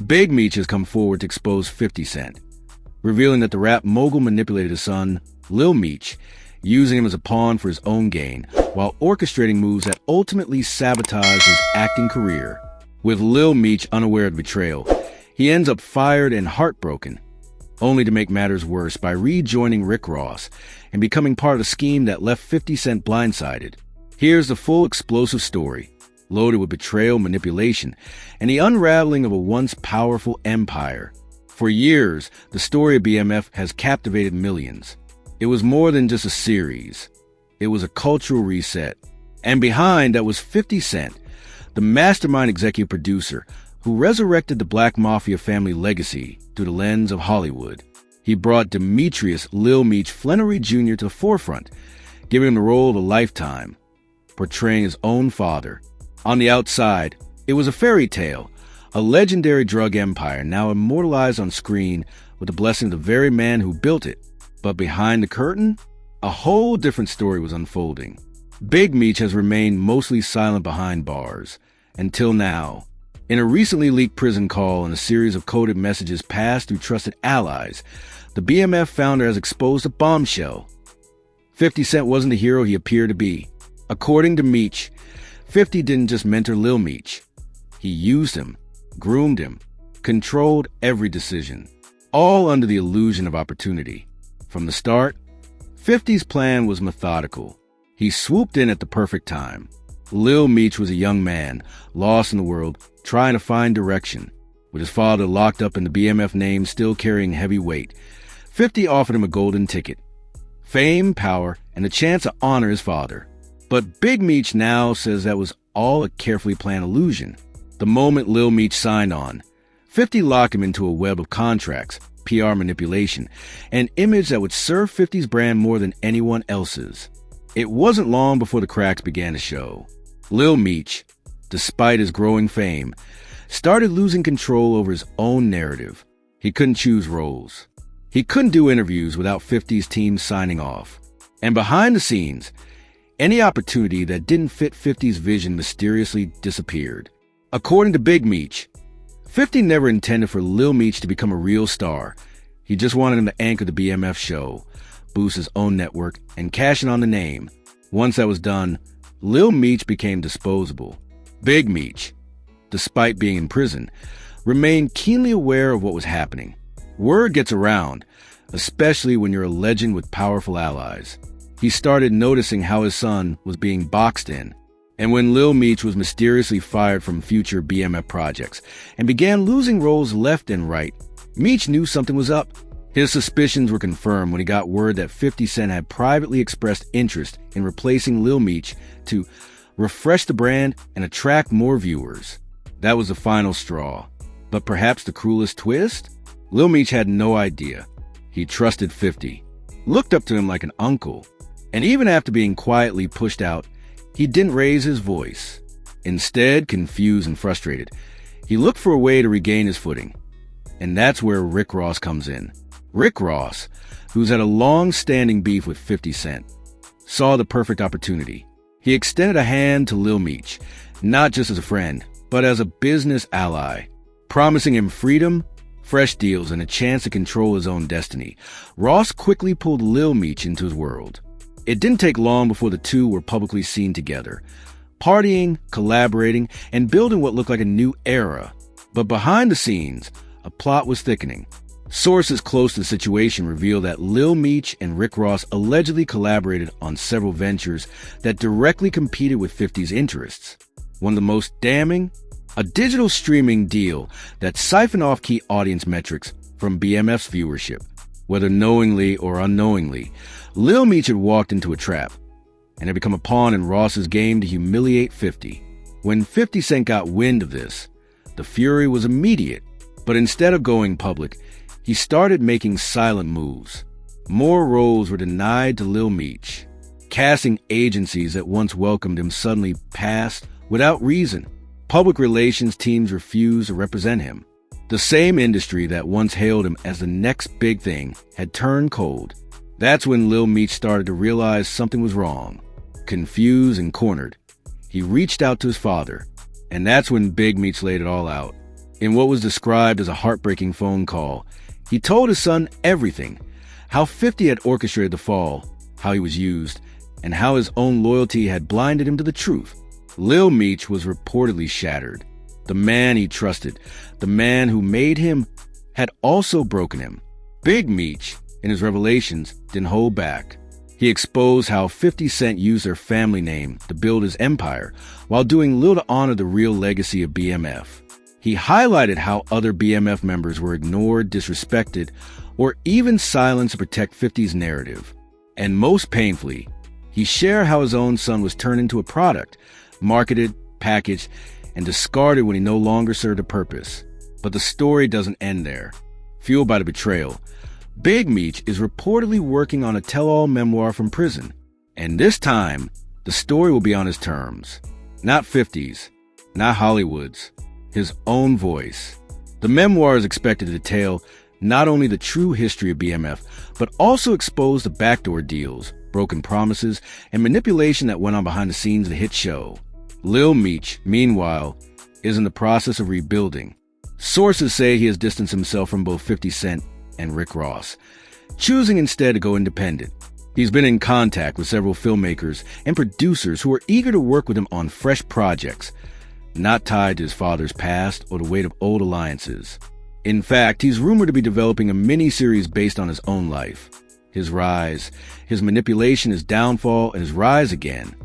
Big Meech has come forward to expose 50 Cent, revealing that the rap mogul manipulated his son, Lil Meech, using him as a pawn for his own gain, while orchestrating moves that ultimately sabotaged his acting career. With Lil Meech unaware of betrayal, he ends up fired and heartbroken, only to make matters worse by rejoining Rick Ross and becoming part of a scheme that left 50 Cent blindsided. Here's the full explosive story, loaded with betrayal, manipulation, and the unraveling of a once powerful empire. For years, the story of BMF has captivated millions. It was more than just a series. It was a cultural reset. And behind that was 50 Cent, the mastermind executive producer who resurrected the Black Mafia family legacy through the lens of Hollywood. He brought Demetrius Lil Meech Flannery Jr. to the forefront, giving him the role of a lifetime, portraying his own father. On the outside, it was a fairy tale, a legendary drug empire now immortalized on screen with the blessing of the very man who built it. But behind the curtain, a whole different story was unfolding. Big Meech has remained mostly silent behind bars, until now. In a recently leaked prison call and a series of coded messages passed through trusted allies, the BMF founder has exposed a bombshell. 50 Cent wasn't the hero he appeared to be. According to Meech, 50 didn't just mentor Lil Meech. He used him, groomed him, controlled every decision, all under the illusion of opportunity. From the start, 50's plan was methodical. He swooped in at the perfect time. Lil Meech was a young man, lost in the world, trying to find direction. With his father locked up and the BMF name still carrying heavy weight, 50 offered him a golden ticket. Fame, power, and the chance to honor his father. But Big Meech now says that was all a carefully planned illusion. The moment Lil Meech signed on, 50 locked him into a web of contracts, PR manipulation, an image that would serve 50's brand more than anyone else's. It wasn't long before the cracks began to show. Lil Meech, despite his growing fame, started losing control over his own narrative. He couldn't choose roles. He couldn't do interviews without 50's team signing off. And behind the scenes, any opportunity that didn't fit 50's vision mysteriously disappeared. According to Big Meech, 50 never intended for Lil Meech to become a real star. He just wanted him to anchor the BMF show, boost his own network, and cash in on the name. Once that was done, Lil Meech became disposable. Big Meech, despite being in prison, remained keenly aware of what was happening. Word gets around, especially when you're a legend with powerful allies. He started noticing how his son was being boxed in. And when Lil Meech was mysteriously fired from future BMF projects and began losing roles left and right, Meech knew something was up. His suspicions were confirmed when he got word that 50 Cent had privately expressed interest in replacing Lil Meech to refresh the brand and attract more viewers. That was the final straw. But perhaps the cruelest twist? Lil Meech had no idea. He trusted 50, looked up to him like an uncle, and even after being quietly pushed out, he didn't raise his voice. Instead, confused and frustrated, he looked for a way to regain his footing. And that's where Rick Ross comes in. Rick Ross, who's had a long-standing beef with 50 Cent, saw the perfect opportunity. He extended a hand to Lil Meech, not just as a friend, but as a business ally, promising him freedom, fresh deals, and a chance to control his own destiny. Ross quickly pulled Lil Meech into his world. It didn't take long before the two were publicly seen together, partying, collaborating, and building what looked like a new era. But behind the scenes, a plot was thickening. Sources close to the situation reveal that Lil Meech and Rick Ross allegedly collaborated on several ventures that directly competed with 50's interests. One of the most damning? A digital streaming deal that siphoned off key audience metrics from BMF's viewership. Whether knowingly or unknowingly, Lil Meech had walked into a trap and had become a pawn in Ross's game to humiliate 50. When 50 Cent got wind of this, the fury was immediate. But instead of going public, he started making silent moves. More roles were denied to Lil Meech. Casting agencies that once welcomed him suddenly passed without reason. Public relations teams refused to represent him. The same industry that once hailed him as the next big thing had turned cold. That's when Lil Meech started to realize something was wrong. Confused and cornered, he reached out to his father. And that's when Big Meech laid it all out. In what was described as a heartbreaking phone call, he told his son everything: how 50 had orchestrated the fall, how he was used, and how his own loyalty had blinded him to the truth. Lil Meech was reportedly shattered. The man he trusted, the man who made him, had also broken him. Big Meech, in his revelations, didn't hold back. He exposed how 50 Cent used their family name to build his empire, while doing little to honor the real legacy of BMF. He highlighted how other BMF members were ignored, disrespected, or even silenced to protect 50's narrative. And most painfully, he shared how his own son was turned into a product, marketed, packaged, and discarded when he no longer served a purpose. But the story doesn't end there. Fueled by the betrayal, Big Meech is reportedly working on a tell-all memoir from prison. And this time, the story will be on his terms. Not 50's, not Hollywood's, his own voice. The memoir is expected to detail not only the true history of BMF, but also expose the backdoor deals, broken promises, and manipulation that went on behind the scenes of the hit show. Lil Meech, meanwhile, is in the process of rebuilding. Sources say he has distanced himself from both 50 Cent and Rick Ross, choosing instead to go independent. He's been in contact with several filmmakers and producers who are eager to work with him on fresh projects, not tied to his father's past or the weight of old alliances. In fact, he's rumored to be developing a mini-series based on his own life. His rise, his manipulation, his downfall, and his rise again.